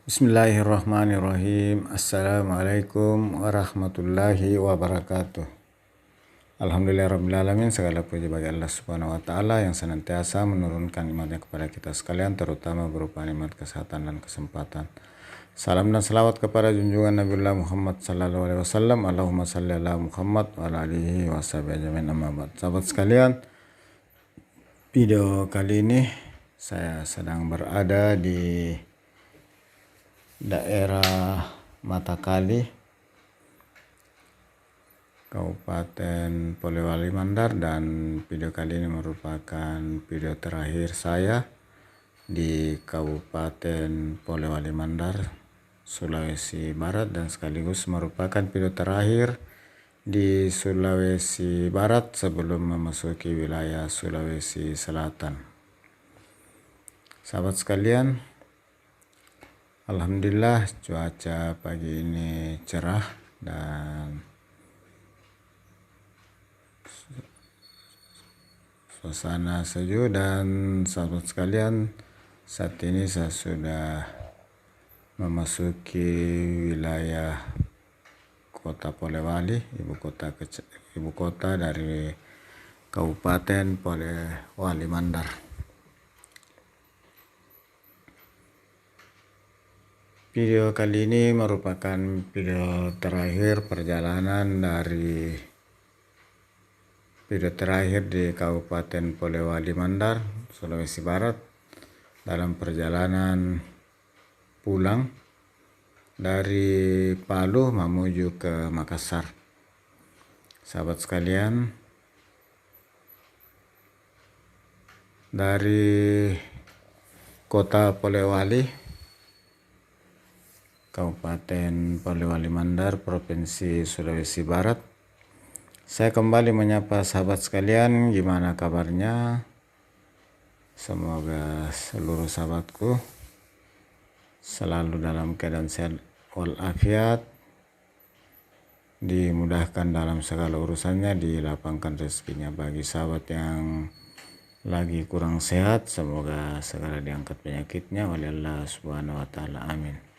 Bismillahirrahmanirrahim. Assalamualaikum warahmatullahi wabarakatuh. Alhamdulillahirrahmanirrahim. Segala puji bagi Allah subhanahu wa ta'ala yang senantiasa menurunkan nikmatnya kepada kita sekalian, terutama berupa nikmat kesehatan dan kesempatan. Salam dan salawat kepada junjungan Nabiullah Muhammad sallallahu alaihi wasallam. Allahumma salli ala Muhammad wa ala alihi wa sahbihi ajmain, amma ba'd. Sahabat sekalian, video kali ini saya sedang berada di daerah Matakali, Kabupaten Polewali Mandar, dan video kali ini merupakan video terakhir saya di Kabupaten Polewali Mandar, Sulawesi Barat, dan sekaligus merupakan video terakhir di Sulawesi Barat sebelum memasuki wilayah Sulawesi Selatan. Sahabat sekalian, alhamdulillah cuaca pagi ini cerah dan suasana sejuk. Dan sahabat sekalian, saat ini saya sudah memasuki wilayah Kota Polewali, ibu kota dari Kabupaten Polewali Mandar. Video kali ini merupakan video terakhir perjalanan dari di Kabupaten Polewali Mandar, Sulawesi Barat, dalam perjalanan pulang dari Palu menuju ke Makassar. Sahabat sekalian, dari Kota Polewali, Kabupaten Polewali Mandar, Provinsi Sulawesi Barat, saya kembali menyapa sahabat sekalian. Gimana kabarnya? Semoga seluruh sahabatku selalu dalam keadaan sehat walafiat, dimudahkan dalam segala urusannya, dilapangkan rezekinya. Bagi sahabat yang lagi kurang sehat, semoga segera diangkat penyakitnya oleh Allah subhanahu wa ta'ala, amin.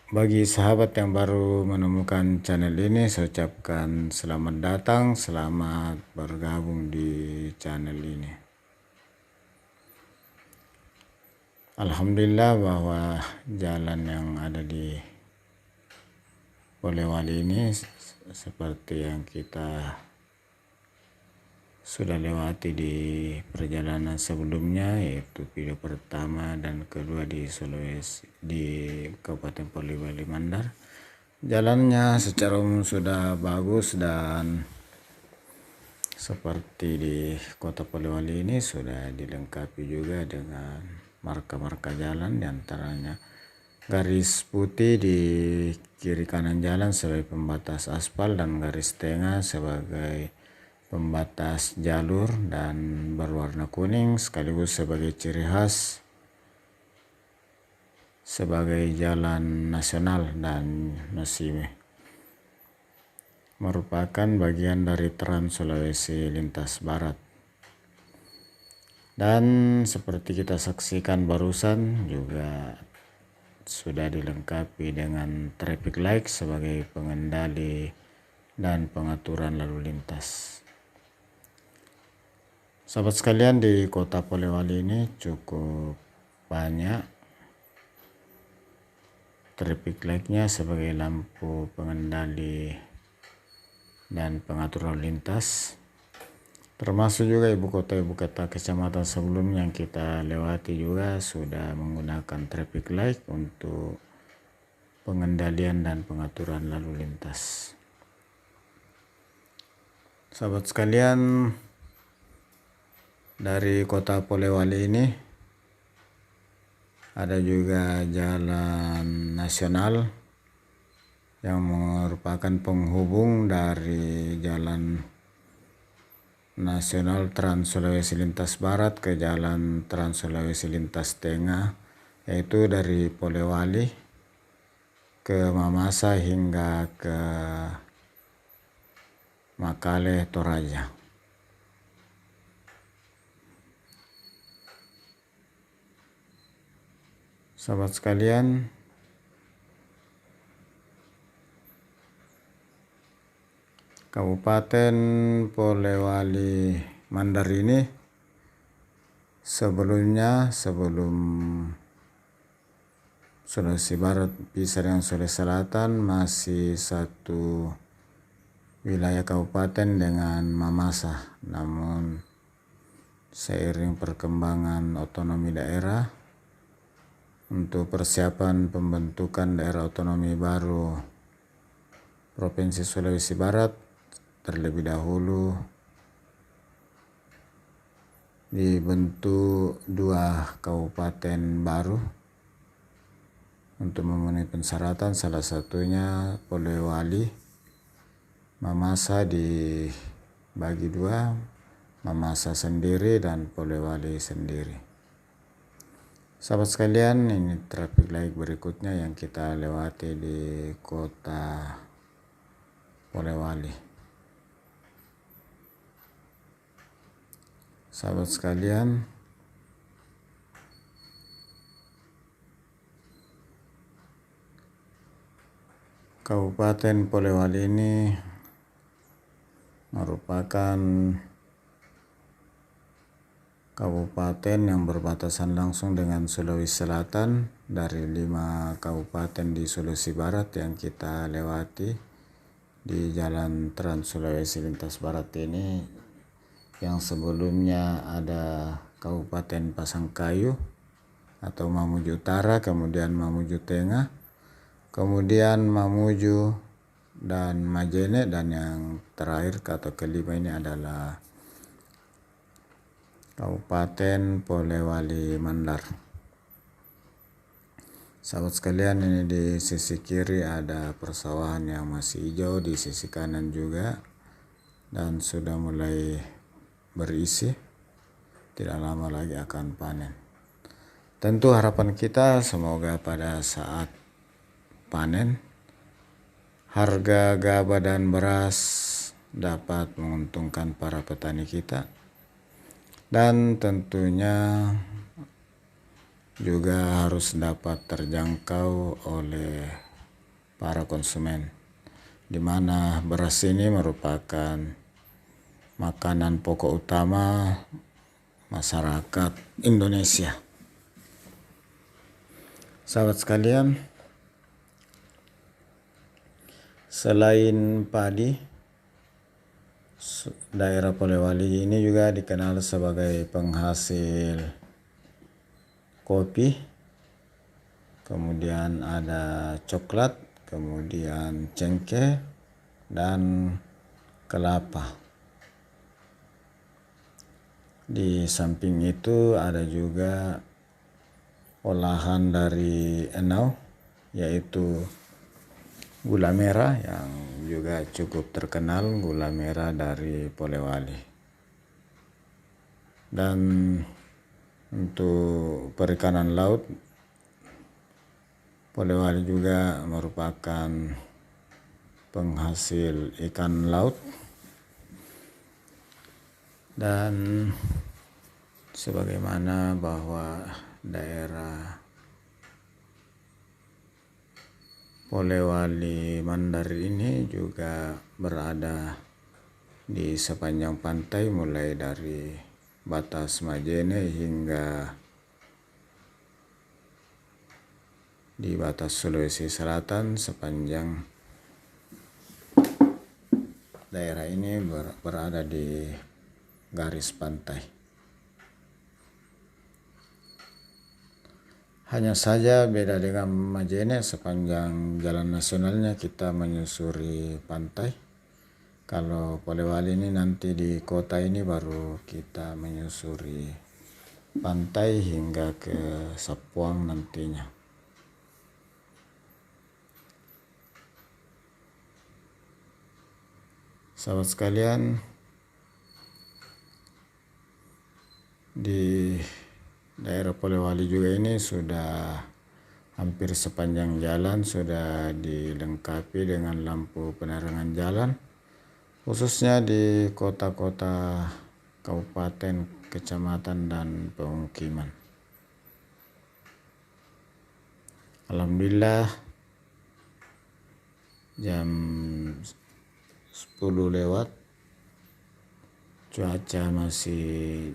Bagi sahabat yang baru menemukan channel ini, saya ucapkan selamat datang, selamat bergabung di channel ini. Alhamdulillah bahwa jalan yang ada di Polewali ini seperti yang kita sudah lewati di perjalanan sebelumnya, yaitu video pertama dan kedua di Kabupaten Polewali Mandar. Jalannya secara umum sudah bagus, dan seperti di Kota Polewali ini sudah dilengkapi juga dengan marka-marka jalan, diantaranya garis putih di kiri kanan jalan sebagai pembatas aspal dan garis tengah sebagai pembatas jalur dan berwarna kuning sekaligus sebagai ciri khas sebagai jalan nasional dan masih merupakan bagian dari Trans Sulawesi Lintas Barat. Dan seperti kita saksikan barusan juga sudah dilengkapi dengan traffic light sebagai pengendali dan pengaturan lalu lintas. Sahabat sekalian, di Kota Polewali ini cukup banyak traffic light-nya sebagai lampu pengendali dan pengatur lalu lintas, termasuk juga ibu kota kecamatan sebelumnya yang kita lewati juga sudah menggunakan traffic light untuk pengendalian dan pengaturan lalu lintas. Sahabat sekalian, dari Kota Polewali ini ada juga jalan nasional yang merupakan penghubung dari jalan nasional Trans Sulawesi Lintas Barat ke jalan Trans Sulawesi Lintas Tengah, yaitu dari Polewali ke Mamasa hingga ke Makale Toraja. Sahabat sekalian, Kabupaten Polewali Mandar ini sebelum Sulawesi Barat pisah dengan Sulawesi Selatan masih satu wilayah kabupaten dengan Mamasa. Namun seiring perkembangan otonomi daerah untuk persiapan pembentukan daerah otonomi baru Provinsi Sulawesi Barat, terlebih dahulu dibentuk 2 kabupaten baru untuk memenuhi persyaratan, salah satunya Polewali. Mamasa dibagi 2, Mamasa sendiri dan Polewali sendiri. Sahabat sekalian, ini traffic light berikutnya yang kita lewati di kota Polewali. Sahabat sekalian, Kabupaten Polewali ini merupakan kabupaten yang berbatasan langsung dengan Sulawesi Selatan. Dari 5 kabupaten di Sulawesi Barat yang kita lewati di Jalan Trans Sulawesi Lintas Barat ini, yang sebelumnya ada Kabupaten Pasangkayu atau Mamuju Utara, kemudian Mamuju Tengah, kemudian Mamuju dan Majene, dan yang terakhir atau kelima ini adalah Kabupaten Polewali Mandar. Sahabat sekalian, ini di sisi kiri ada persawahan yang masih hijau, di sisi kanan juga, dan sudah mulai berisi, tidak lama lagi akan panen. Tentu harapan kita semoga pada saat panen harga gabah dan beras dapat menguntungkan para petani kita, dan tentunya juga harus dapat terjangkau oleh para konsumen, di mana beras ini merupakan makanan pokok utama masyarakat Indonesia. Sahabat sekalian, selain padi, daerah Polewali ini juga dikenal sebagai penghasil kopi, kemudian ada coklat, kemudian cengkeh, dan kelapa. Di samping itu ada juga olahan dari enau, yaitu gula merah yang juga cukup terkenal, gula merah dari Polewali. Dan untuk perikanan laut, Polewali juga merupakan penghasil ikan laut, dan sebagaimana bahwa daerah Polewali Mandar ini juga berada di sepanjang pantai, mulai dari batas Majene hingga di batas Sulawesi Selatan. Sepanjang daerah ini berada di garis pantai. Hanya saja beda dengan Majene, sepanjang jalan nasionalnya kita menyusuri pantai. Kalau Polewali ini nanti di kota ini baru kita menyusuri pantai hingga ke Sapuang nantinya. Sahabat sekalian, di daerah Polewali juga ini sudah hampir sepanjang jalan sudah dilengkapi dengan lampu penerangan jalan, khususnya di kota-kota, kabupaten, kecamatan, dan pemukiman. Alhamdulillah jam 10 lewat, cuaca masih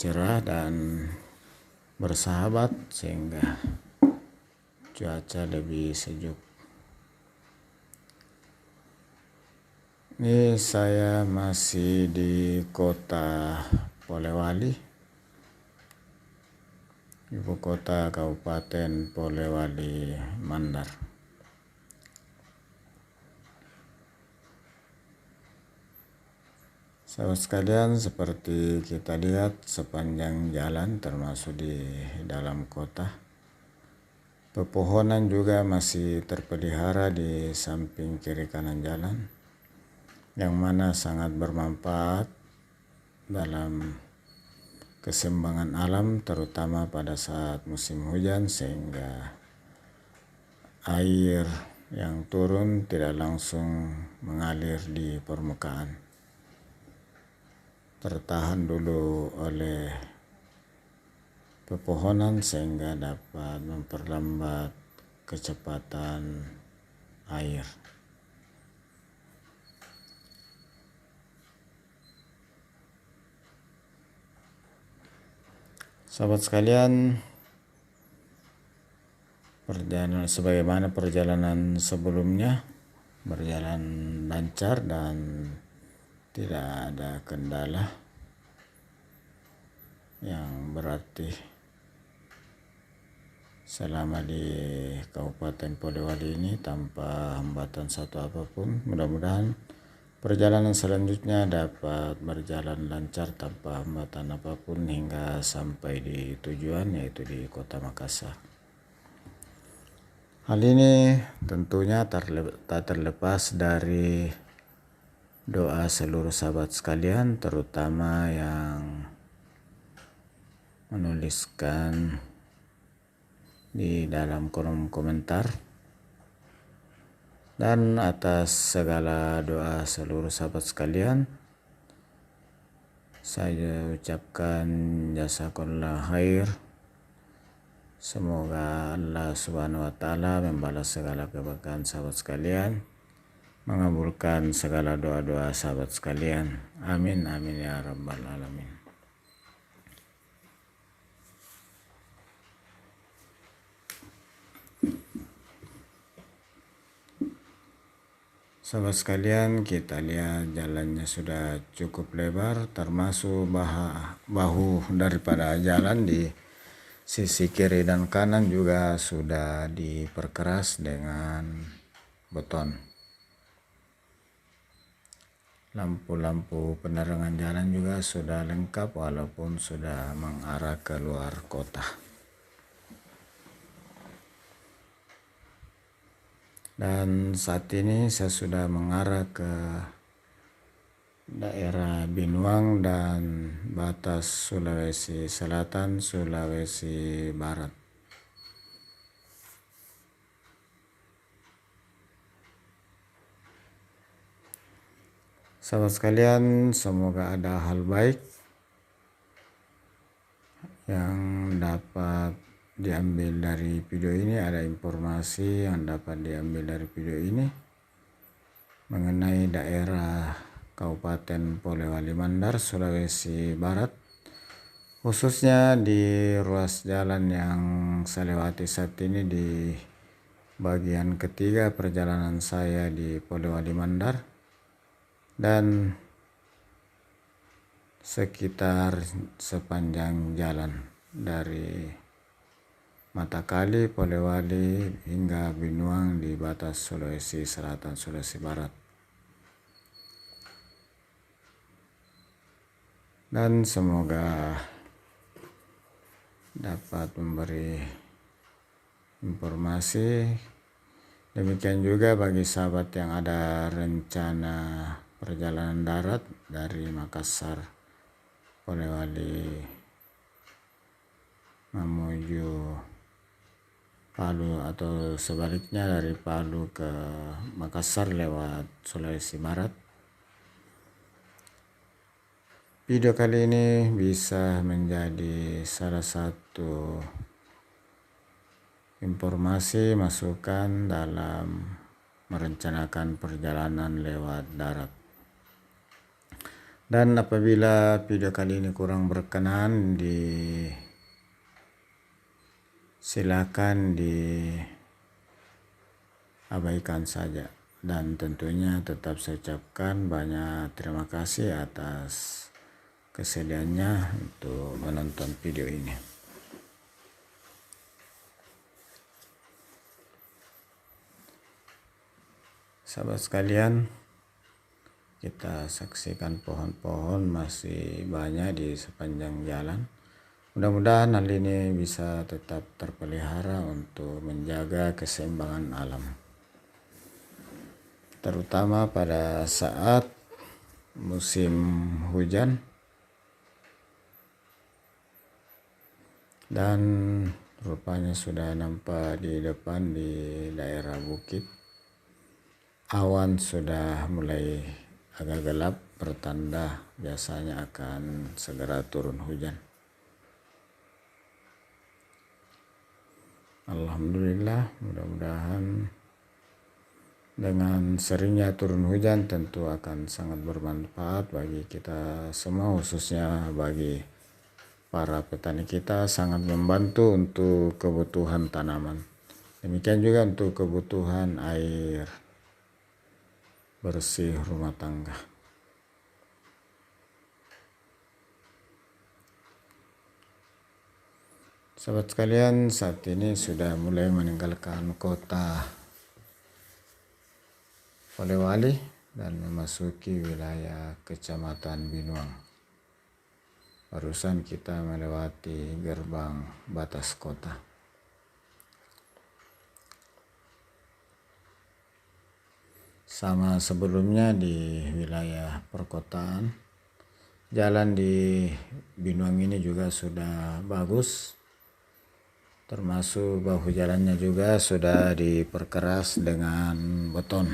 cerah dan bersahabat sehingga cuaca lebih sejuk. Ini saya masih di kota Polewali, ibu kota Kabupaten Polewali Mandar. Sahabat sekalian, seperti kita lihat sepanjang jalan termasuk di dalam kota, pepohonan juga masih terpelihara di samping kiri kanan jalan, yang mana sangat bermanfaat dalam keseimbangan alam, terutama pada saat musim hujan, sehingga air yang turun tidak langsung mengalir di permukaan, tertahan dulu oleh pepohonan sehingga dapat memperlambat kecepatan air. Sahabat sekalian, sebagaimana perjalanan sebelumnya berjalan lancar dan tidak ada kendala yang berarti selama di Kabupaten Polewali ini tanpa hambatan satu apapun. Mudah-mudahan perjalanan selanjutnya dapat berjalan lancar tanpa hambatan apapun hingga sampai di tujuan, yaitu di Kota Makassar. Hal ini tentunya tak terlepas dari doa seluruh sahabat sekalian, terutama yang menuliskan di dalam kolom komentar. Dan atas segala doa seluruh sahabat sekalian, saya ucapkan jazakallahu khair. Semoga Allah Subhanahu wa Ta'ala membalas segala kebaikan sahabat sekalian, mengabulkan segala doa-doa sahabat sekalian. Amin amin ya rabbal alamin. Sahabat sekalian, kita lihat jalannya sudah cukup lebar, termasuk bahu daripada jalan di sisi kiri dan kanan juga sudah diperkeras dengan beton. Lampu-lampu penerangan jalan juga sudah lengkap walaupun sudah mengarah ke luar kota. Dan saat ini saya sudah mengarah ke daerah Binuang dan batas Sulawesi Selatan, Sulawesi Barat. Sahabat sekalian, semoga ada hal baik yang dapat diambil dari video ini, ada informasi yang dapat diambil dari video ini mengenai daerah Kabupaten Polewali Mandar, Sulawesi Barat, khususnya di ruas jalan yang saya lewati saat ini di bagian ketiga perjalanan saya di Polewali Mandar, dan sekitar sepanjang jalan dari Mata Kali, Polewali hingga Binuang di batas Sulawesi Selatan, Sulawesi Barat. Dan semoga dapat memberi informasi. Demikian juga bagi sahabat yang ada rencana perjalanan darat dari Makassar, Polewali menuju Palu atau sebaliknya dari Palu ke Makassar lewat Sulawesi Barat. Video kali ini bisa menjadi salah satu informasi masukan dalam merencanakan perjalanan lewat darat. Dan apabila video kali ini kurang berkenan, silakan diabaikan saja. Dan tentunya tetap saya ucapkan banyak terima kasih atas kesediaannya untuk menonton video ini. Sahabat sekalian, kita saksikan pohon-pohon masih banyak di sepanjang jalan. Mudah-mudahan hal ini bisa tetap terpelihara untuk menjaga keseimbangan alam, terutama pada saat musim hujan. Dan rupanya sudah nampak di depan di daerah bukit, awan sudah mulai agak gelap, pertanda biasanya akan segera turun hujan. Alhamdulillah, mudah-mudahan dengan seringnya turun hujan tentu akan sangat bermanfaat bagi kita semua, khususnya bagi para petani kita, sangat membantu untuk kebutuhan tanaman. Demikian juga untuk kebutuhan air bersih rumah tangga. Sahabat sekalian, saat ini sudah mulai meninggalkan kota Polewali dan memasuki wilayah Kecamatan Binuang. Barusan kita melewati gerbang batas kota. Sama sebelumnya di wilayah perkotaan, jalan di Binuang ini juga sudah bagus, termasuk bahu jalannya juga sudah diperkeras dengan beton.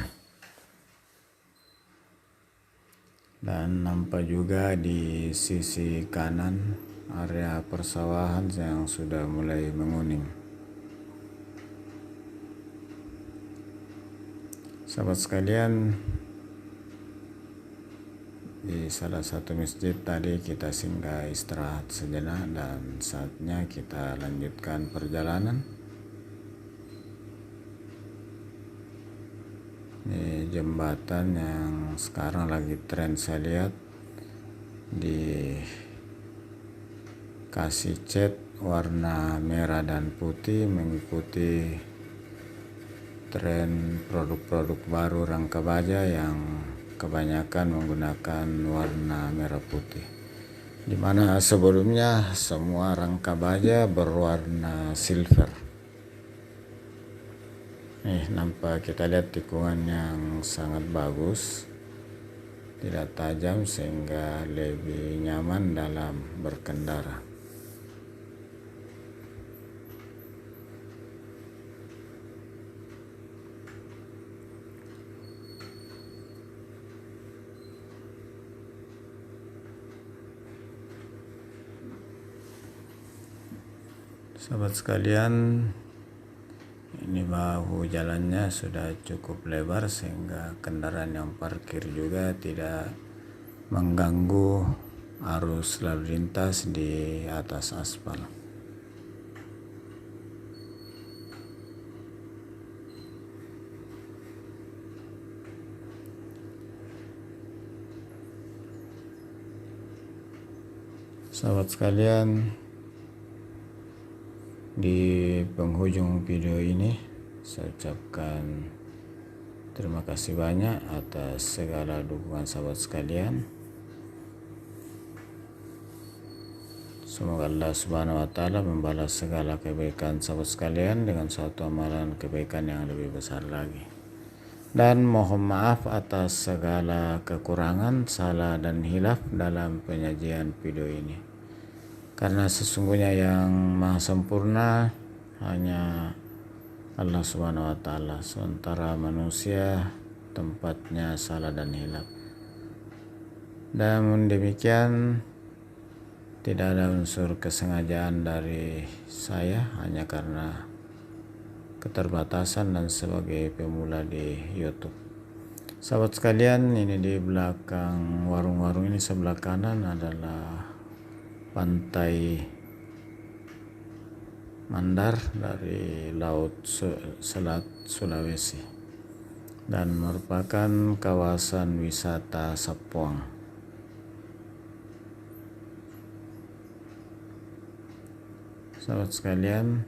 Dan nampak juga di sisi kanan area persawahan yang sudah mulai menguning. Sahabat sekalian, di salah satu masjid tadi kita singgah istirahat sejenak dan saatnya kita lanjutkan perjalanan. Ini jembatan yang sekarang lagi tren saya lihat, dikasih cat warna merah dan putih mengikuti tren produk-produk baru rangka baja yang kebanyakan menggunakan warna merah putih, di mana sebelumnya semua rangka baja berwarna silver. Nampak kita lihat tikungan yang sangat bagus, tidak tajam sehingga lebih nyaman dalam berkendara. Sahabat sekalian, ini bahu jalannya sudah cukup lebar sehingga kendaraan yang parkir juga tidak mengganggu arus lalu lintas di atas aspal. Sahabat sekalian, di penghujung video ini saya ucapkan terima kasih banyak atas segala dukungan sahabat sekalian. Semoga Allah Subhanahu wa Ta'ala membalas segala kebaikan sahabat sekalian dengan suatu amalan kebaikan yang lebih besar lagi. Dan mohon maaf atas segala kekurangan, salah dan hilaf dalam penyajian video ini. Karena sesungguhnya yang maha sempurna hanya Allah Subhanahu wa Ta'ala, sementara manusia tempatnya salah dan hilaf. Namun demikian, tidak ada unsur kesengajaan dari saya, hanya karena keterbatasan dan sebagai pemula di YouTube. Sahabat sekalian, ini di belakang warung-warung ini sebelah kanan adalah pantai Mandar dari Laut Selat Sulawesi dan merupakan kawasan wisata Sapuang. Sahabat sekalian,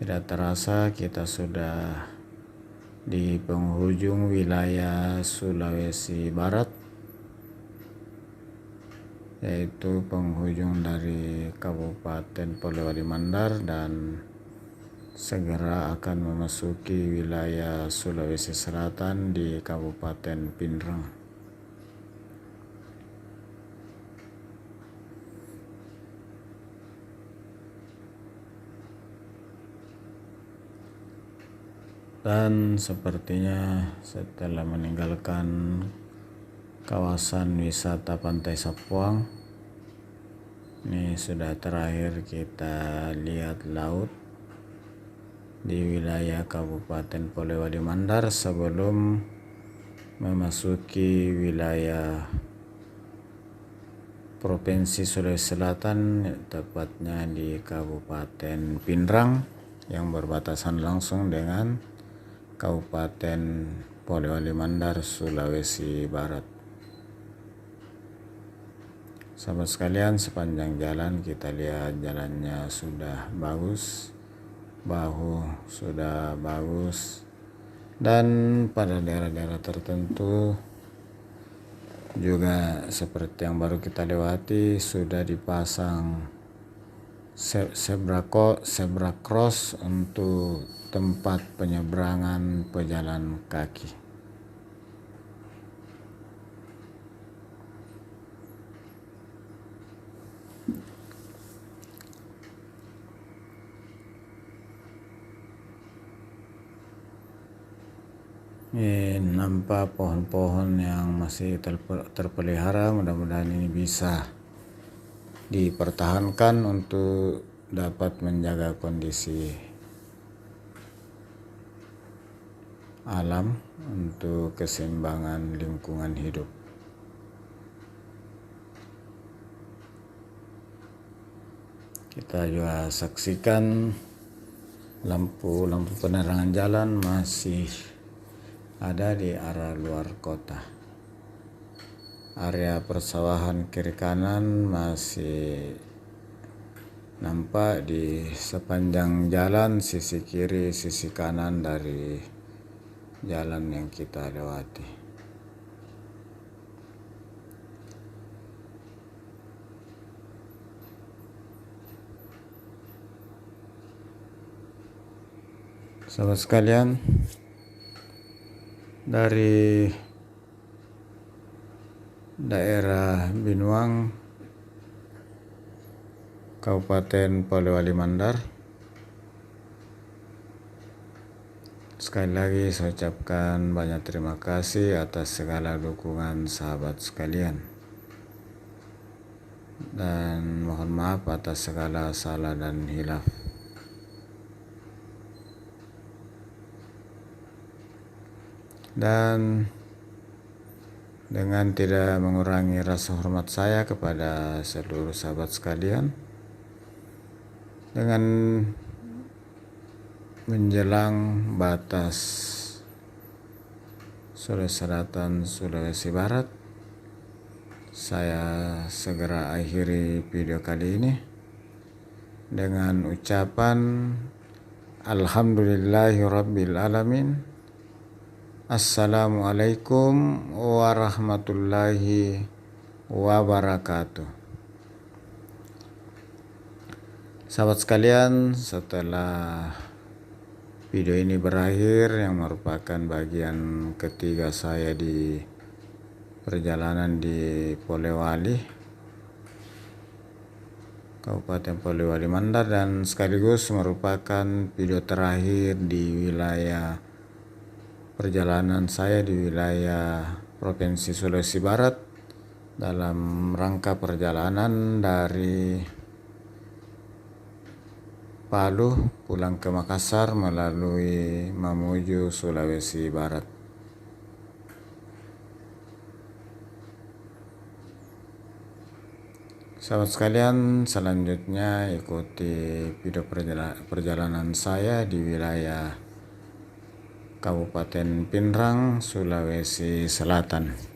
tidak terasa kita sudah di penghujung wilayah Sulawesi Barat, yaitu penghujung dari Kabupaten Polewali Mandar dan segera akan memasuki wilayah Sulawesi Selatan di Kabupaten Pinrang. Dan sepertinya setelah meninggalkan kawasan wisata Pantai Sapuang, ini sudah terakhir kita lihat laut di wilayah Kabupaten Polewali Mandar sebelum memasuki wilayah Provinsi Sulawesi Selatan, tepatnya di Kabupaten Pinrang yang berbatasan langsung dengan Kabupaten Polewali Mandar, Sulawesi Barat. Sahabat sekalian, sepanjang jalan kita lihat jalannya sudah bagus, bahu sudah bagus, dan pada daerah-daerah tertentu juga seperti yang baru kita lewati sudah dipasang zebra cross untuk tempat penyeberangan pejalan kaki. Ini nampak pohon-pohon yang masih terpelihara, mudah-mudahan ini bisa dipertahankan untuk dapat menjaga kondisi alam untuk keseimbangan lingkungan hidup. Kita juga saksikan lampu penerangan jalan masih ada di arah luar kota. Area persawahan kiri kanan masih nampak di sepanjang jalan, sisi kiri sisi kanan dari jalan yang kita lewati. Sahabat sekalian, dari daerah Binuang, Kabupaten Polewali Mandar, sekali lagi saya ucapkan banyak terima kasih atas segala dukungan sahabat sekalian. Dan mohon maaf atas segala salah dan hilaf. Dan dengan tidak mengurangi rasa hormat saya kepada seluruh sahabat sekalian, dengan menjelang batas Sulawesi Selatan, Sulawesi Barat, saya segera akhiri video kali ini dengan ucapan Alhamdulillahirabbil alamin. Assalamualaikum warahmatullahi wabarakatuh. Sahabat sekalian, setelah video ini berakhir, yang merupakan bagian ketiga saya di perjalanan di Polewali, Kabupaten Polewali Mandar, dan sekaligus merupakan video terakhir di wilayah perjalanan saya di wilayah Provinsi Sulawesi Barat dalam rangka perjalanan dari Palu pulang ke Makassar melalui Mamuju, Sulawesi Barat. Sahabat sekalian, selanjutnya ikuti video perjalanan saya di wilayah Kabupaten Pinrang, Sulawesi Selatan.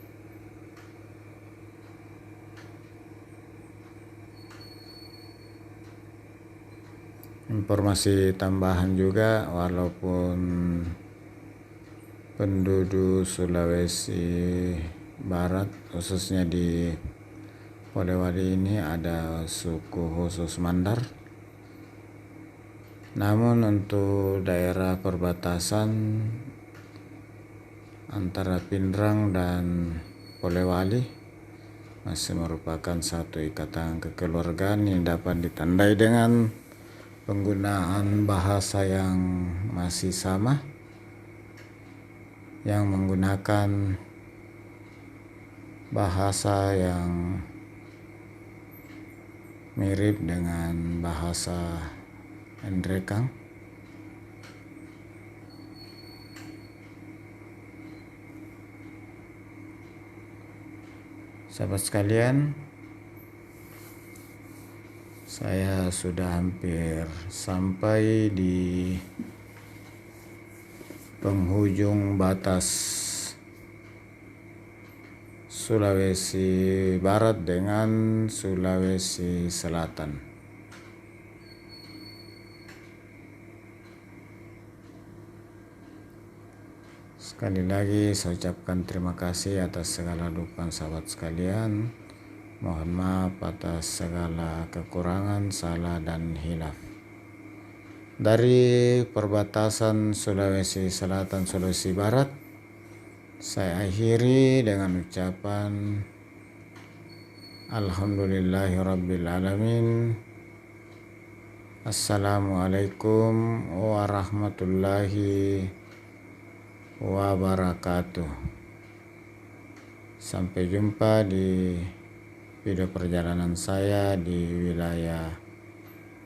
Informasi tambahan juga, walaupun penduduk Sulawesi Barat khususnya di Polewali ini ada suku khusus Mandar, namun untuk daerah perbatasan antara Pinrang dan Polewali masih merupakan satu ikatan kekeluargaan yang dapat ditandai dengan penggunaan bahasa yang masih sama, yang menggunakan bahasa yang mirip dengan bahasa Endrekang. Sahabat sekalian, saya sudah hampir sampai di penghujung batas Sulawesi Barat dengan Sulawesi Selatan. Sekali lagi saya ucapkan terima kasih atas segala dukungan sahabat sekalian. Mohon maaf atas segala kekurangan, salah dan hilaf. Dari perbatasan Sulawesi Selatan Sulawesi Barat, saya akhiri dengan ucapan Alhamdulillahirrabbilalamin. Assalamualaikum warahmatullahi wabarakatuh. Sampai jumpa di video perjalanan saya di wilayah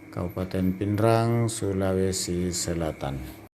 Kabupaten Pinrang, Sulawesi Selatan.